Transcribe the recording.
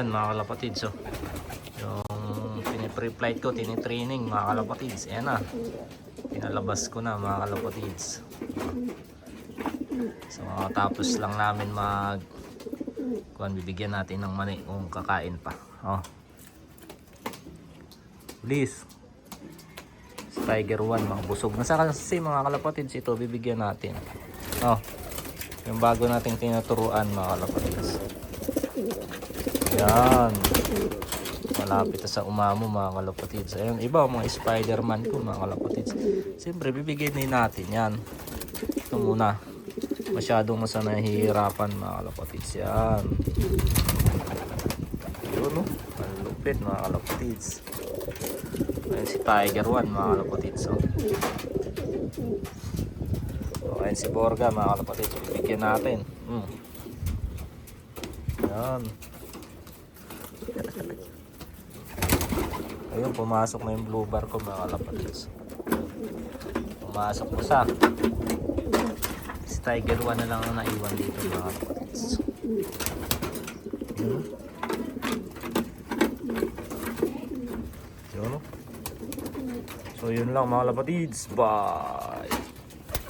Mga kalapatids, so yung pinipreflight ko, tinitraining mga kalapatids, ayan na, pinalabas ko na mga kalapatids. So tapos lang namin bibigyan natin ng mani kung kakain pa. Please, Tiger 1 mga busog na sa kasi mga kalapatids, ito bibigyan natin. Yung bago nating tinuturuan mga kalapatids. Yan, malapit na sa umamo mga kalapatids. Ayun, iba mga Spider-Man ko mga kalapatids. Siyempre bibigyan din natin yan. Ito muna, masyadong masa nahihirapan mga kalapatids. Yan, yun o, malupit mga kalapatids. Ayun si Tiger 1 mga kalapatids. Ayun si Borga mga kalapatids, bibigyan natin. Yan. Ayun, pumasok na yung blue bar ko mga kalapatids. Pumasok mo sa si Tiger 1 na lang ang naiwan dito mga kalapatids. Yun. So yun lang mga kalapatids. Bye.